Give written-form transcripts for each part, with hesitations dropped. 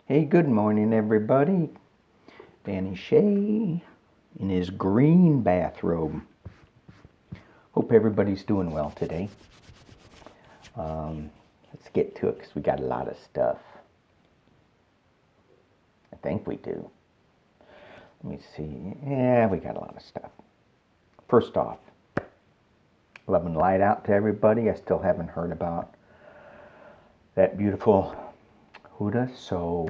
Hey, good morning, everybody. Danny Shea in his green bathrobe. Hope everybody's doing well today. Let's get to it because we got a lot of stuff. I think we do. Let me see. Yeah, we got a lot of stuff. First off, love and light out to everybody. I still haven't heard about that beautiful Huda, so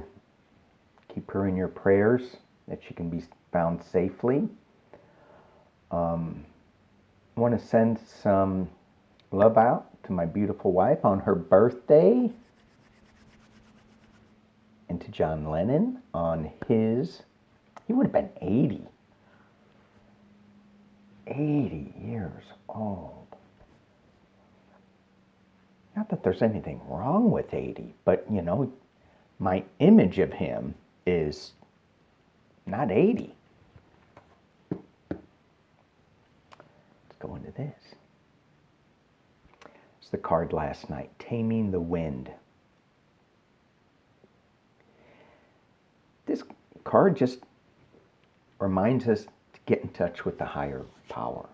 keep her in your prayers that she can be found safely. I want to send some love out to my beautiful wife on her birthday, and to John Lennon on his, he would have been 80 years old. Not that there's anything wrong with 80, but you know, my image of him is not 80. Let's go into this. It's the card last night, Taming the Wind. This card just reminds us to get in touch with the higher power.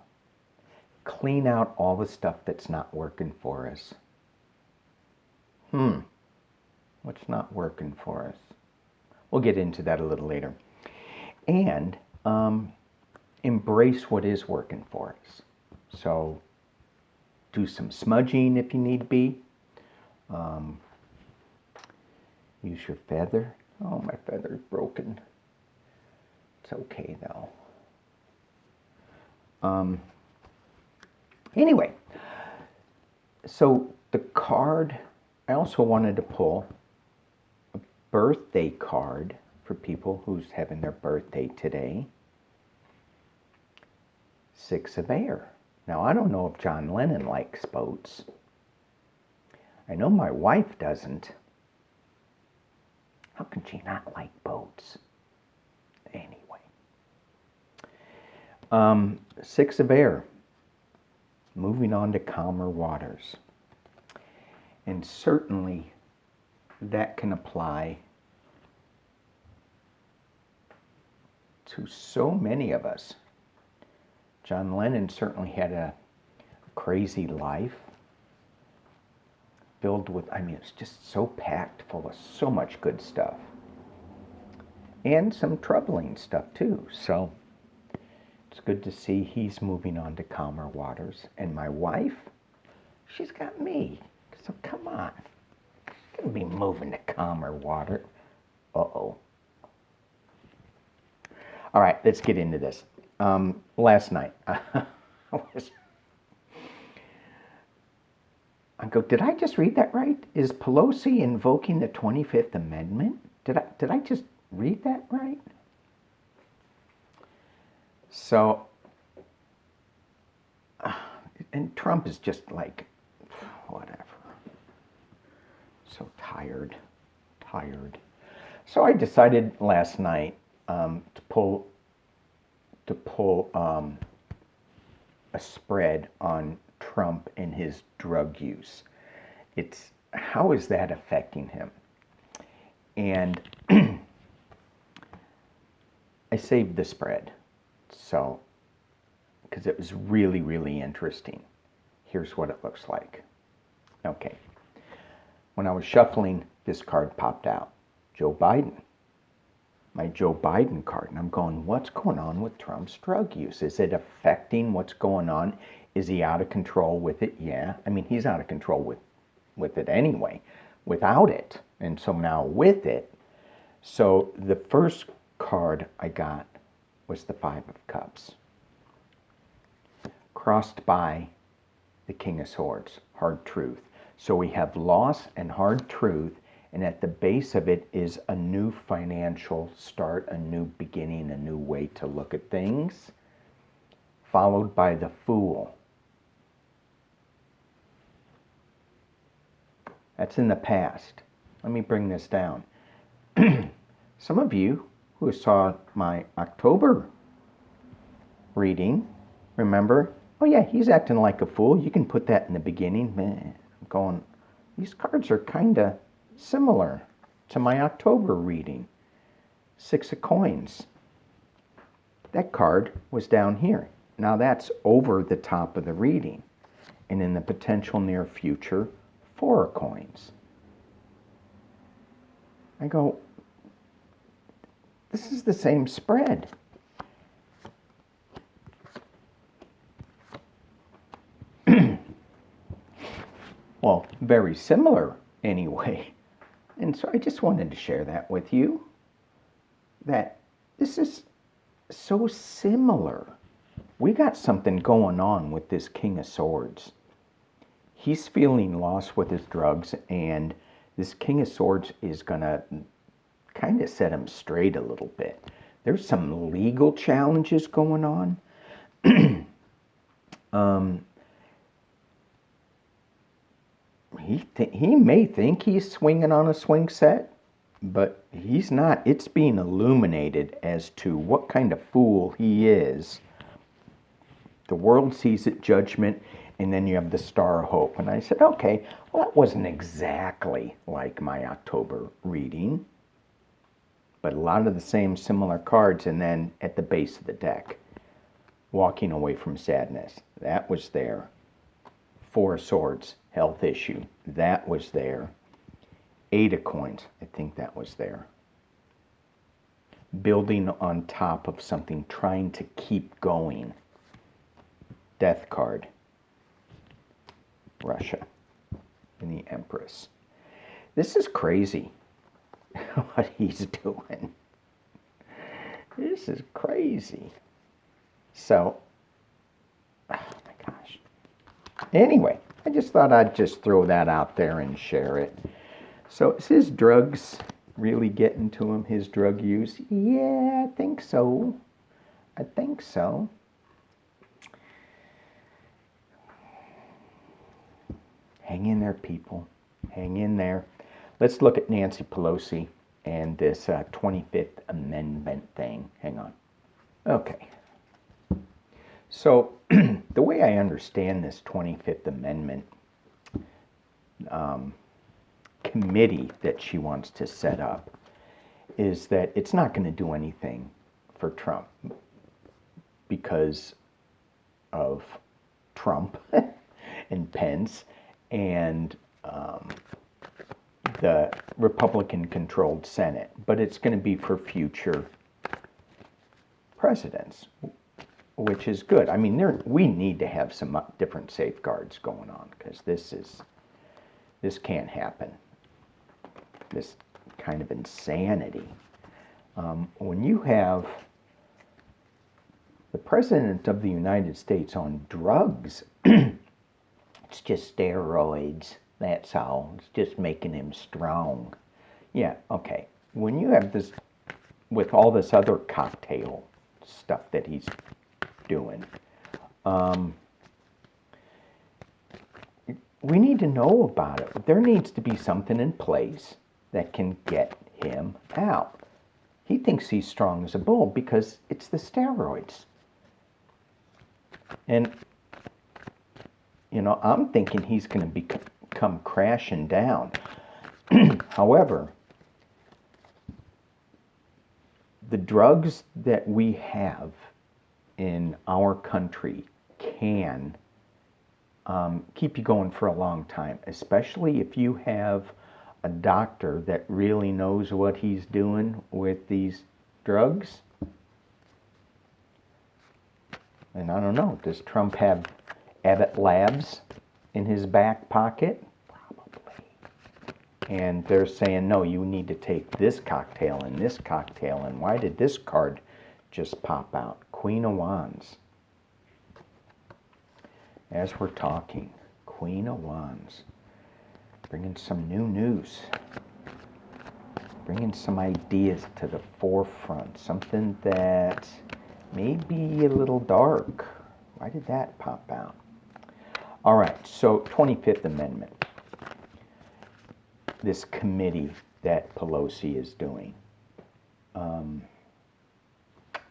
Clean out all the stuff that's not working for us. What's not working for us? We'll get into that a little later. And embrace what is working for us. So do some smudging if you need be. Use your feather. Oh, my feather's broken. It's okay though. Anyway, so the card, I also wanted to pull a birthday card for people who's having their birthday today. 6 of Air. Now, I don't know if John Lennon likes boats. I know my wife doesn't. How can she not like boats? Anyway. 6 of Air. Moving on to calmer waters. And certainly that can apply to so many of us. John Lennon certainly had a crazy life filled with, it's just so packed full of so much good stuff. And some troubling stuff too. So it's good to see he's moving on to calmer waters. And my wife, she's got me. So come on. She's going to be moving to calmer water. Uh-oh. All right, let's get into this. Last night, I go, did I just read that right? Is Pelosi invoking the 25th Amendment? Did I just read that right? So, and Trump is just like, whatever. So tired. So I decided last night to pull a spread on Trump and his drug use. It's how is that affecting him? And I saved the spread, so because it was really, really interesting. Here's what it looks like. Okay. When I was shuffling, this card popped out. Joe Biden. My Joe Biden card. And I'm going, what's going on with Trump's drug use? Is it affecting what's going on? Is he out of control with it? Yeah. He's out of control with it anyway, without it. And so now with it. So the first card I got was the 5 of Cups. Crossed by the King of Swords, hard truth. So we have loss and hard truth, and at the base of it is a new financial start, a new beginning, a new way to look at things, followed by the Fool. That's in the past. Let me bring this down. Some of you who saw my October reading, remember, oh yeah, he's acting like a fool. You can put that in the beginning. Man, I'm going, these cards are kind of similar. to my October reading. 6 of coins. That card was down here. Now that's over the top of the reading. And in the potential near future, 4 of coins. I go, this is the same spread. Well, very similar anyway. And so I just wanted to share that with you, that this is so similar. We got something going on with this King of Swords. He's feeling lost with his drugs, and this King of Swords is going to kind of set him straight a little bit. There's some legal challenges going on. He may think he's swinging on a swing set, but he's not. It's being illuminated as to what kind of fool he is. The world sees it, judgment, and then you have the Star of Hope. And I said, okay, well, that wasn't exactly like my October reading, but a lot of the same similar cards. And then at the base of the deck, walking away from sadness, that was there. 4 of Swords, health issue, that was there. 8 of coins, I think that was there. Building on top of something, trying to keep going. Death card. Russia and the Empress. This is crazy what he's doing. This is crazy. So, oh my gosh. Anyway, I just thought I'd just throw that out there and share it. So is his drugs really getting to him, his drug use? Yeah, I think so. I think so. Hang in there, people. Hang in there. Let's look at Nancy Pelosi and this 25th Amendment thing. Hang on. Okay. So the way I understand this 25th Amendment committee that she wants to set up is that it's not going to do anything for Trump because of Trump and Pence and the Republican-controlled Senate, but it's going to be for future presidents, which is good. I mean, we need to have some different safeguards going on, because this can't happen. This kind of insanity. When you have the President of the United States on drugs, it's just steroids. That's all. It's just making him strong. Yeah, okay. When you have this, with all this other cocktail stuff that he's doing, we need to know about it. There needs to be something in place that can get him out. He thinks he's strong as a bull because it's the steroids. And, you know, I'm thinking he's going to come crashing down. However, the drugs that we have in our country can keep you going for a long time, especially if you have a doctor that really knows what he's doing with these drugs. And I don't know, does Trump have Abbott Labs in his back pocket? Probably. And they're saying, no, you need to take this cocktail and this cocktail. And why did this card just pop out? Queen of Wands. As we're talking, Queen of Wands. Bringing some new news. Bringing some ideas to the forefront. Something that may be a little dark. Why did that pop out? All right, so 25th Amendment. This committee that Pelosi is doing. Let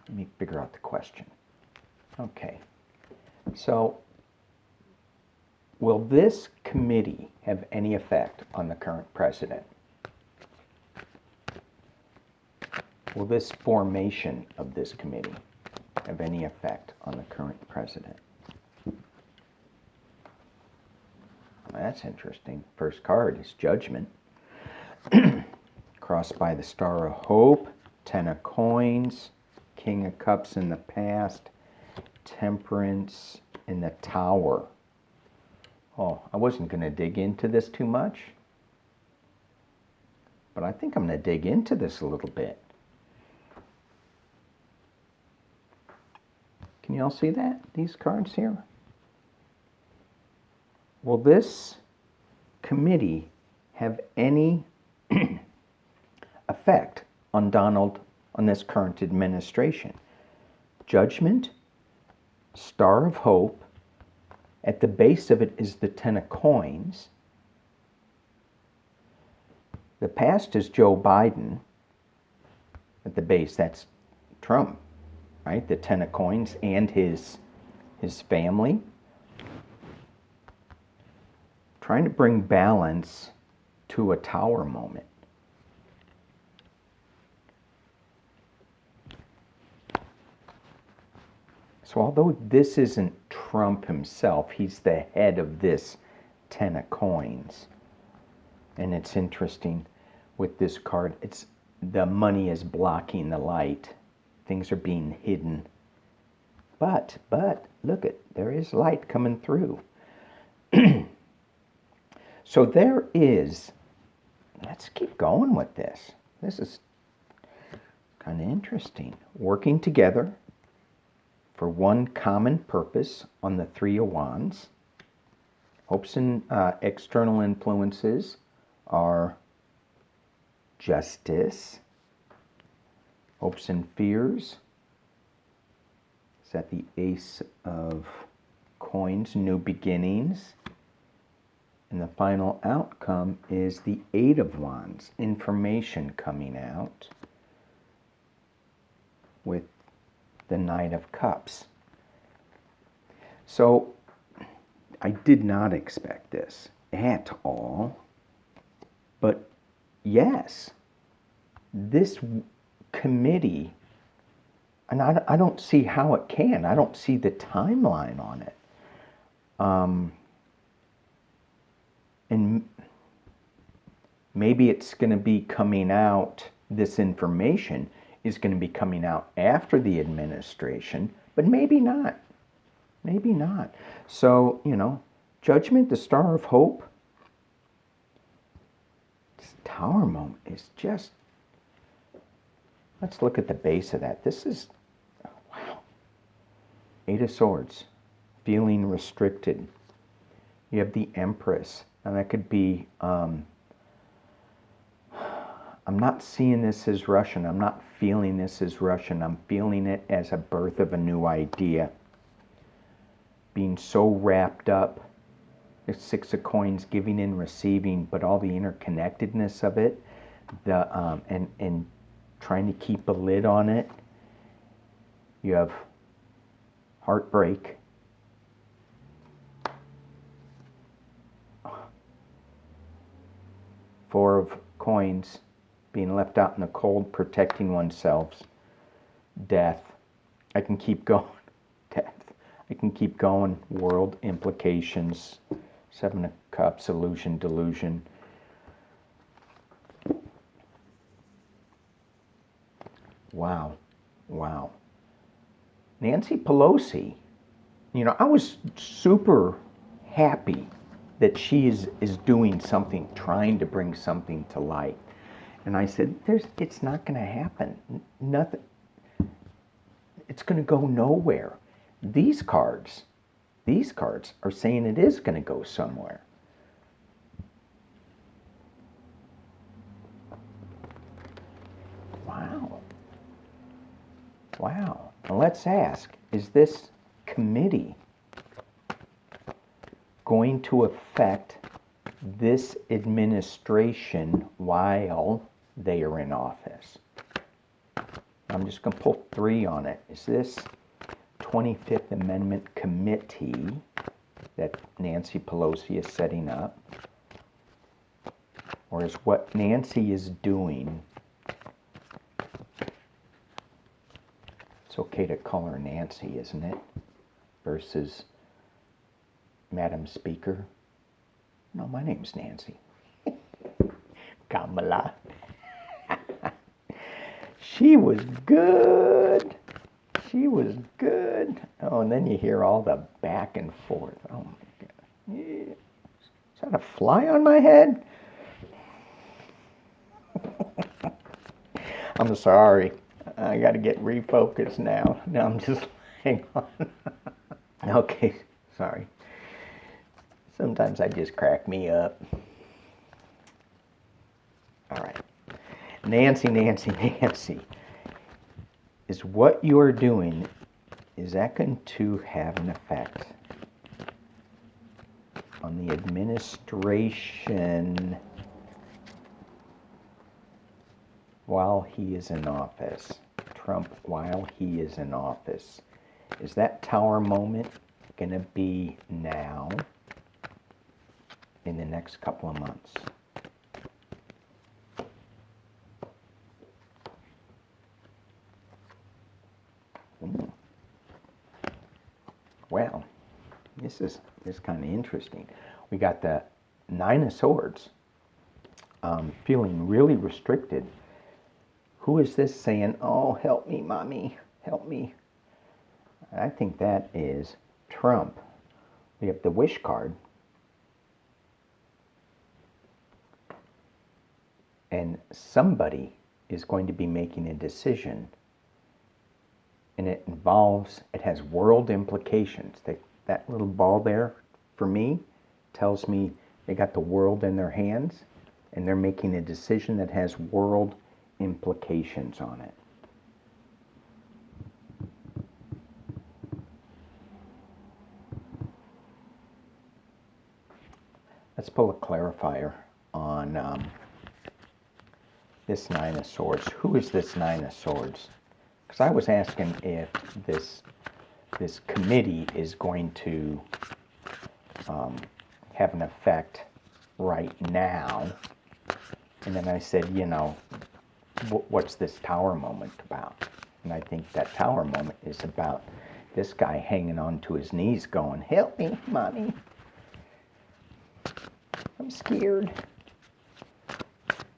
me figure out the question. Okay, so will this committee have any effect on the current president? Will this formation of this committee have any effect on the current president? That's interesting. First card is Judgment. Crossed by the Star of Hope, Ten of Coins, King of Cups in the past, Temperance in the Tower. Oh, I wasn't going to dig into this too much, but I think I'm going to dig into this a little bit. Can you all see that? These cards here? Will this committee have any effect on this current administration? Judgment, Star of Hope. At the base of it is the Ten of Coins. The past is Joe Biden. At the base, that's Trump, right? The Ten of Coins and his family. Trying to bring balance to a Tower moment. So although this isn't Trump himself, he's the head of this Ten of Coins. And it's interesting with this card, the money is blocking the light. Things are being hidden. But look there is light coming through. So there is, let's keep going with this. This is kind of interesting. Working together for one common purpose on the Three of Wands. Hopes and external influences are justice. Hopes and fears is that the Ace of Coins, new beginnings. And the final outcome is the Eight of Wands, information coming out with the Knight of Cups. So I did not expect this at all. But yes, this committee, and I don't see how it can. I don't see the timeline on it. And maybe it's going to be coming out, this information is going to be coming out after the administration, but maybe not. Maybe not. So, Judgment, the Star of Hope, this Tower moment is just, let's look at the base of that. This is, wow. Eight of Swords, feeling restricted. You have the Empress. And that could be, I'm not seeing this as Russian. I'm not feeling this as Russian. I'm feeling it as a birth of a new idea. Being so wrapped up. The Six of Coins, giving and receiving, but all the interconnectedness of it, and trying to keep a lid on it. You have heartbreak. Four of Coins, being left out in the cold, protecting oneself. Death. I can keep going. Death. I can keep going. World implications. Seven of Cups, illusion, delusion. Wow. Wow. Nancy Pelosi, I was super happy that she is doing something, trying to bring something to light. And I said, it's not going to happen. Nothing. It's going to go nowhere. These cards are saying it is going to go somewhere. Wow. Wow. Now let's ask, is this committee going to affect this administration while they are in office? I'm just going to pull 3 on it. Is this 25th Amendment committee that Nancy Pelosi is setting up, or is what Nancy is doing It's okay to call her Nancy, isn't it? Versus Madam Speaker. No, my name's Nancy. Kamala. She was good. She was good. Oh, and then you hear all the back and forth. Oh, my God. Yeah. Is that a fly on my head? I'm sorry. I got to get refocused now. Now I'm just, hang on. Okay, sorry. Sometimes I just crack me up. All right. Nancy, Nancy, Nancy. Is what you're doing, is that going to have an effect on the administration while he is in office? Trump, while he is in office. Is that tower moment going to be now, in the next couple of months? Well, this is kind of interesting. We got the Nine of Swords, feeling really restricted. Who is this saying, oh, help me, mommy, help me? I think that is Trump. We have the Wish card. And somebody is going to be making a decision. And it has world implications. That little ball there, for me, tells me they got the world in their hands, and they're making a decision that has world implications on it. Let's pull a clarifier on this Nine of Swords. Who is this Nine of Swords? Because I was asking if this committee is going to have an effect right now. And then I said, you know, what's this tower moment about? And I think that tower moment is about this guy hanging on to his knees going, help me, mommy. I'm scared.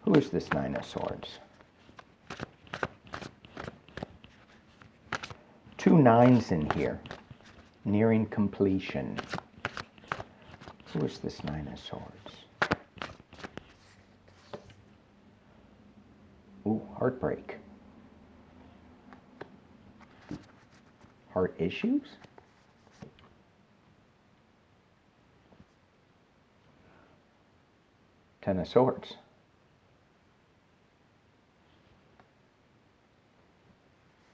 Who is this Nine of Swords? 2 9s in here, nearing completion. Who is this Nine of Swords? Ooh, heartbreak. Heart issues? Ten of Swords.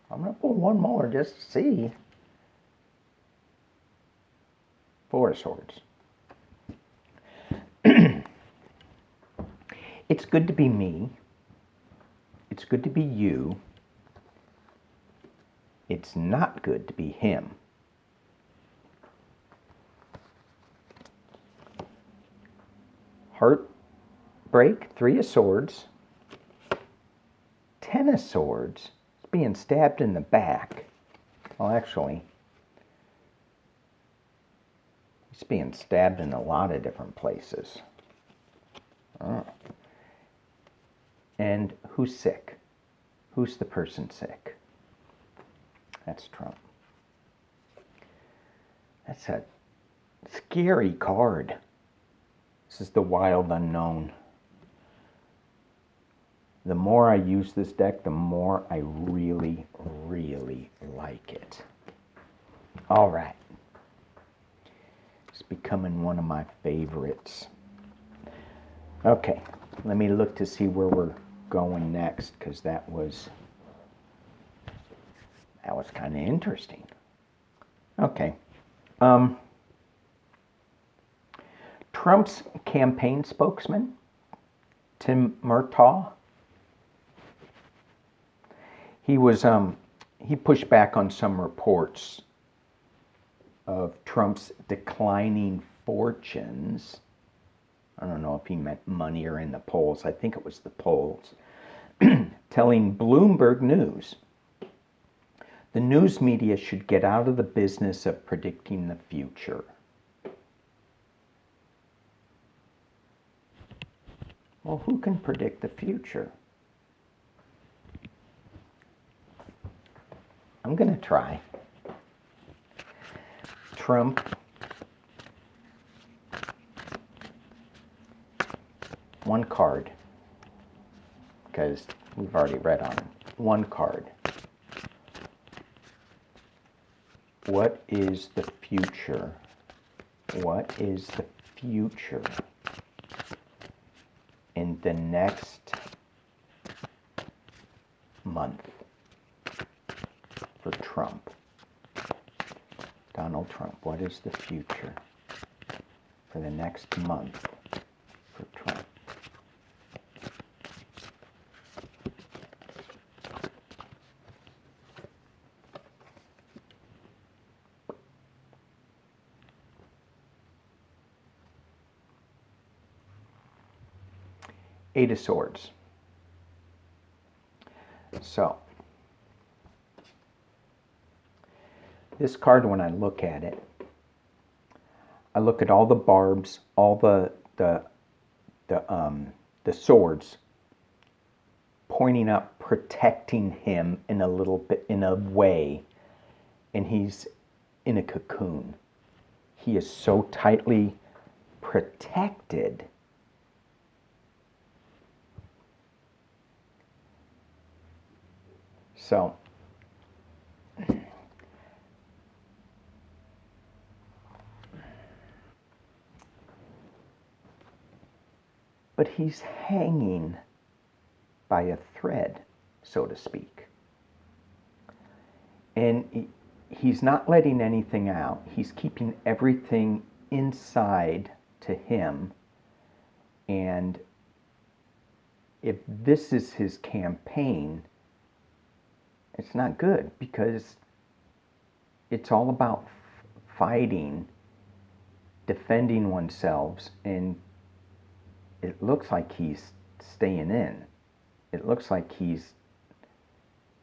I'm going to pull one more just to see. Four of Swords. It's good to be me. It's good to be you. It's not good to be him. Heartbreak, 3 of Swords. 10 of Swords. It's being stabbed in the back. Well, actually, he's being stabbed in a lot of different places. Oh. And who's sick? Who's the person sick? That's Trump. That's a scary card. This is the wild unknown. The more I use this deck, the more I really, really like it. All right. It's becoming one of my favorites. Okay, let me look to see where we're going next, because that was kind of interesting. Okay. Trump's campaign spokesman, Tim Murtaugh, he pushed back on some reports of Trump's declining fortunes. I don't know if he meant money or in the polls. I think it was the polls. Telling Bloomberg News The news media should get out of the business of predicting the future. Well, who can predict the future? I'm going to try. Trump. One card. Because we've already read on it. One card. What is the future? What is the future in the next month for Trump? Donald Trump, what is the future for the next month for Trump? Eight of Swords. So, this card, when I look at it, I look at all the barbs, all the swords pointing up, protecting him in a little bit, in a way, and he's in a cocoon. He is so tightly protected. So, but he's hanging by a thread, so to speak. And he's not letting anything out. He's keeping everything inside to him. And if this is his campaign, it's not good, because it's all about fighting, defending oneself, and it looks like he's staying in. It looks like he's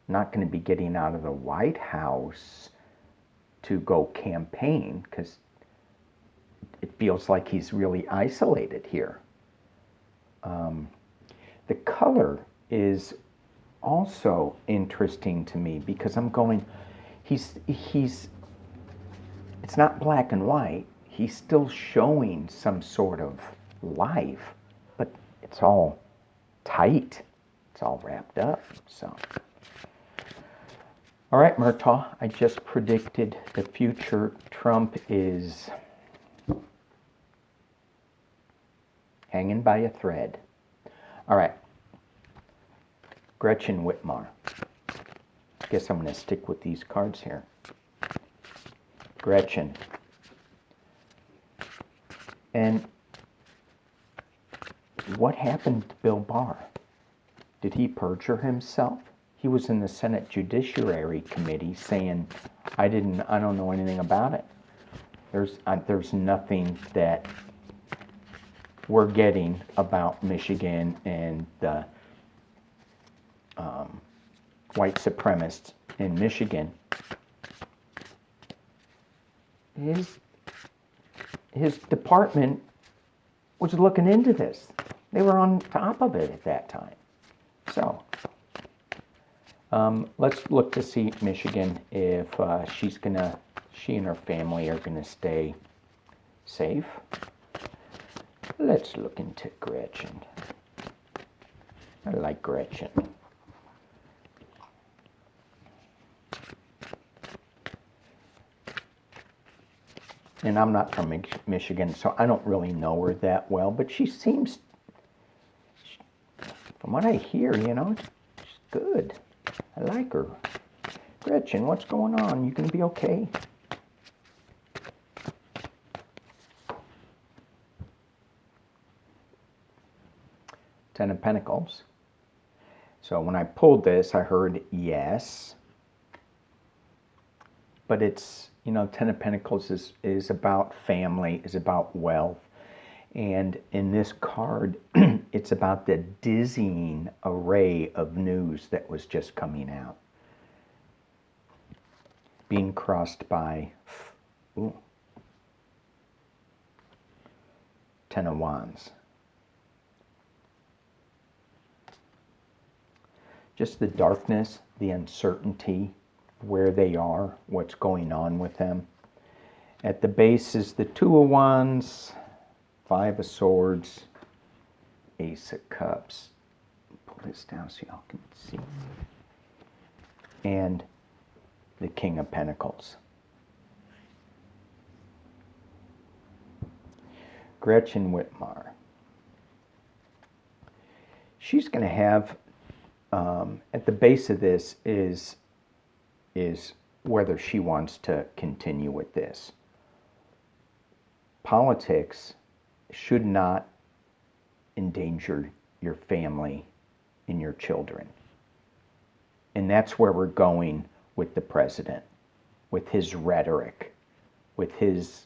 not going to be getting out of the White House to go campaign, because it feels like he's really isolated here. The color is also interesting to me, because I'm going, it's not black and white. He's still showing some sort of life, but it's all tight. It's all wrapped up. So, all right, Murtaugh, I just predicted the future. Trump is hanging by a thread. All right. Gretchen Whitmar. Guess I'm going to stick with these cards here. Gretchen. And what happened to Bill Barr? Did he perjure himself? He was in the Senate Judiciary Committee saying, I don't know anything about it. There's nothing that we're getting about Michigan and the white supremacists in Michigan. His department was looking into this. They were on top of it at that time. So, let's look to see Michigan, if she and her family are gonna stay safe. Let's look into Gretchen. I like Gretchen. And I'm not from Michigan, so I don't really know her that well, but she seems, from what I hear, she's good. I like her. Gretchen, what's going on? You gonna be okay? Ten of Pentacles. So when I pulled this, I heard yes. But it's, Ten of Pentacles is about family, is about wealth. And in this card, it's about the dizzying array of news that was just coming out. being crossed by 10 of Wands. Just the darkness, the uncertainty, where they are, what's going on with them. At the base is the 2 of Wands, 5 of Swords, Ace of Cups. Pull this down so y'all can see. And the King of Pentacles. Gretchen Whitmar. She's going to have, at the base of this is whether she wants to continue with this. Politics should not endanger your family and your children. And that's where we're going with the president, with his rhetoric, with his,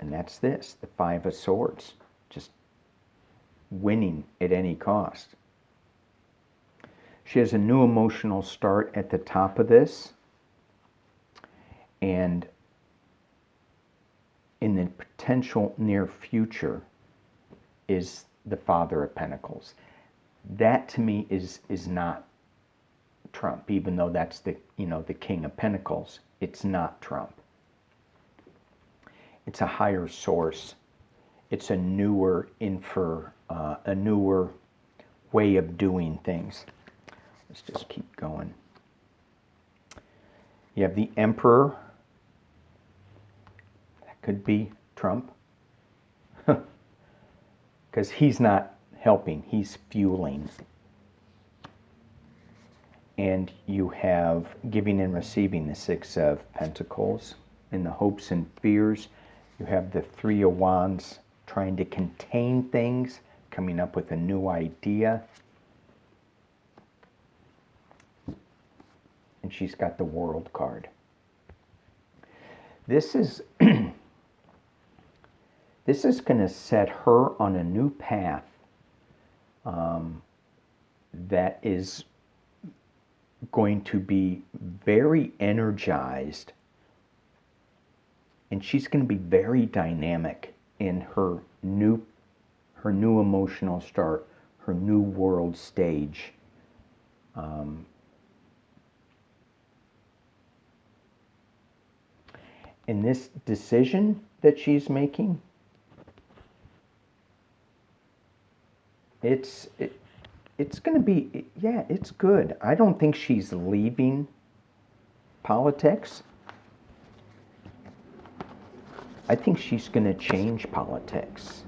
and that's this, the 5 of Swords, just winning at any cost. She has a new emotional start at the top of this, and in the potential near future is the Father of Pentacles. That to me is not Trump, even though that's the the King of Pentacles. It's not Trump. It's a higher source. It's a newer a newer way of doing things. Let's just keep going. You have the Emperor. That could be Trump. Because he's not helping, he's fueling. And you have giving and receiving, the 6 of Pentacles. In the hopes and fears, you have the 3 of Wands, trying to contain things, coming up with a new idea. And she's got the World card. This is this is going to set her on a new path that is going to be very energized, and she's going to be very dynamic in her new emotional start, her new world stage. In this decision that she's making, it's going to be, yeah, it's good. I don't think she's leaving politics. I think she's going to change politics.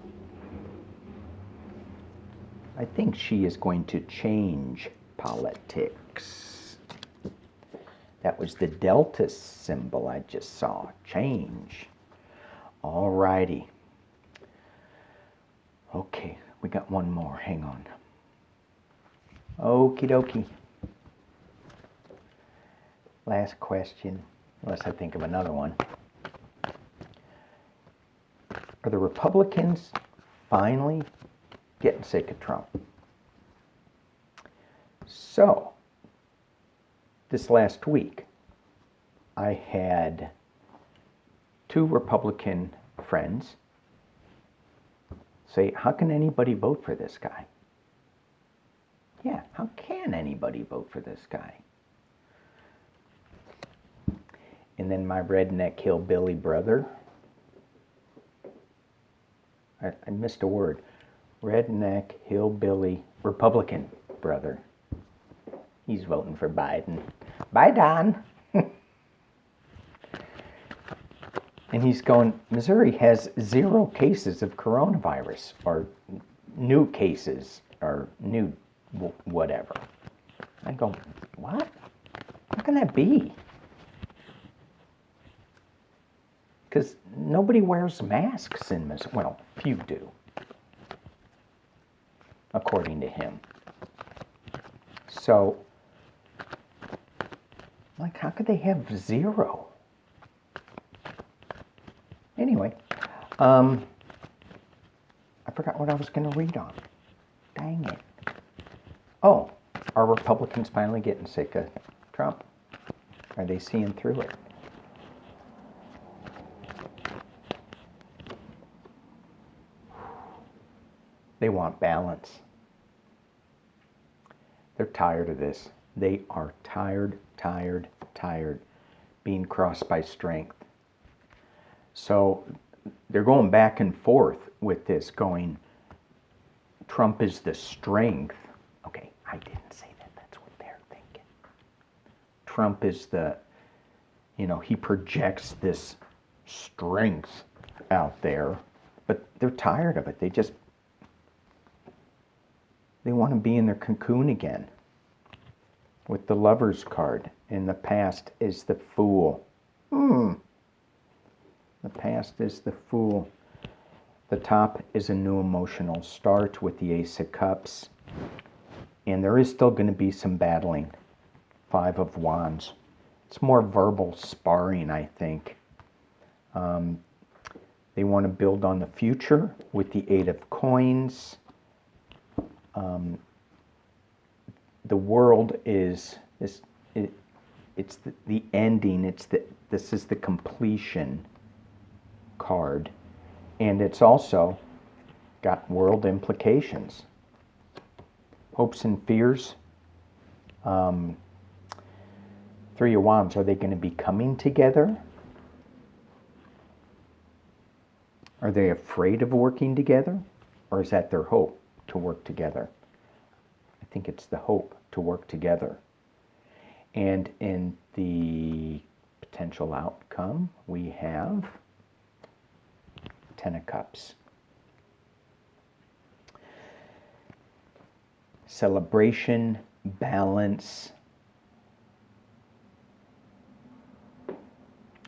I think she is going to change politics. That was the Delta symbol I just saw. Change. All righty. Okay, we got one more. Hang on. Okie dokie. Last question, unless I think of another one. Are the Republicans finally getting sick of Trump? So, this last week, I had 2 Republican friends say, how can anybody vote for this guy? Yeah, how can anybody vote for this guy? And then my redneck hillbilly brother, I missed a word, redneck hillbilly Republican brother, he's voting for Biden. Bye, Don. And he's going, Missouri has 0 cases of coronavirus, or new cases, or new whatever. I go, what? How can that be? Because nobody wears masks in Missouri. Well, few do, according to him. So, like, how could they have 0? Anyway, I forgot what I was going to read on. Dang it. Oh, are Republicans finally getting sick of Trump? Are they seeing through it? They want balance. They're tired of this. They are tired being crossed by strength. So they're going back and forth with this, going, Trump is the strength. Okay, I didn't say that. That's what they're thinking. Trump is the, he projects this strength out there, but they're tired of it. They want to be in their cocoon again. With the Lover's card, in the past is the Fool. The past is the Fool. The top is a new emotional start with the Ace of Cups. And there is still going to be some battling. Five of Wands. It's more verbal sparring, I think. They want to build on the future with the Eight of Coins. The World is this. It's the ending. This is the completion card, and it's also got world implications. Hopes and fears. Three of Wands. Are they going to be coming together? Are they afraid of working together, or is that their hope to work together? I think it's the hope to work together. And in the potential outcome, we have Ten of Cups. Celebration, balance.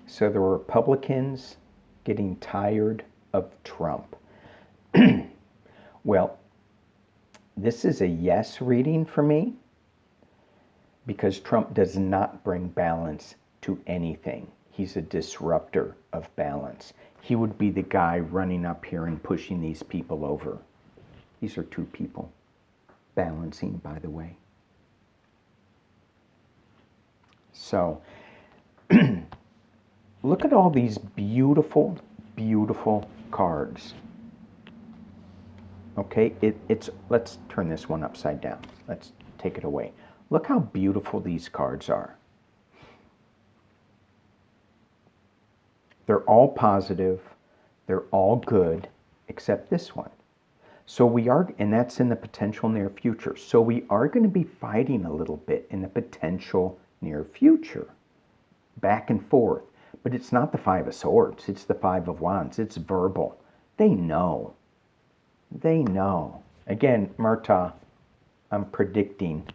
So the Republicans getting tired of Trump. Well, this is a yes reading for me because Trump does not bring balance to anything. He's a disruptor of balance. He would be the guy running up here and pushing these people over. These are two people. Balancing, by the way. So, look at all these beautiful, beautiful cards. Okay, let's turn this one upside down. Let's take it away. Look how beautiful these cards are. They're all positive. They're all good, except this one. So we are, and that's in the potential near future. So we are going to be fighting a little bit in the potential near future. Back and forth. But it's not the Five of Swords. It's the Five of Wands. It's verbal. They know. They know. Again, Murtaugh, I'm predicting.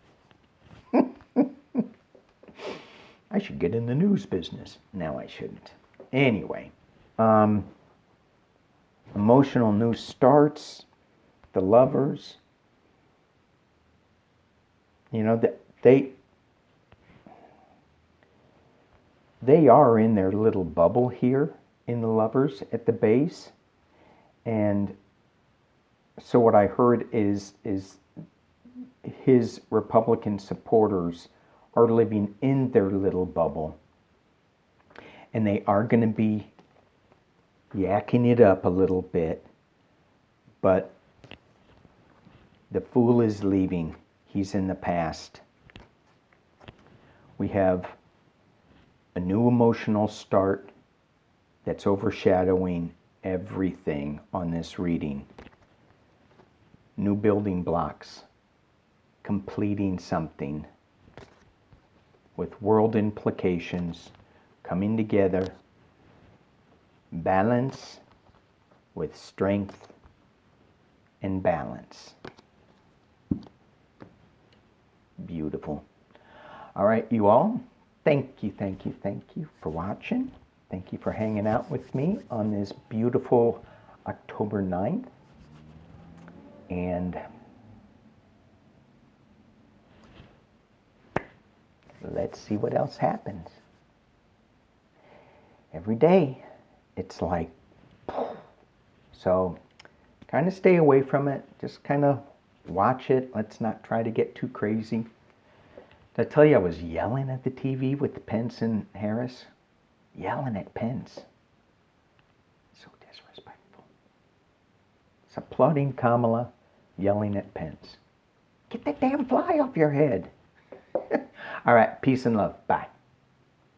I should get in the news business. No, I shouldn't. Anyway, emotional new starts, the Lovers. They are in their little bubble here in the Lovers at the base. And so what I heard is his Republican supporters are living in their little bubble. And they are going to be yakking it up a little bit. But the Fool is leaving. He's in the past. We have a new emotional start that's overshadowing everything on this reading. New building blocks, completing something with world implications, coming together, balance with strength and balance. Beautiful. All right, you all, thank you for watching. Thank you for hanging out with me on this beautiful October 9th. And let's see what else happens. Every day, it's like, so kind of stay away from it. Just kind of watch it. Let's not try to get too crazy. Did I tell you I was yelling at the TV with Pence and Harris? Yelling at Pence. So disrespectful. It's applauding Kamala, yelling at Pence. Get that damn fly off your head. All right, peace and love. Bye.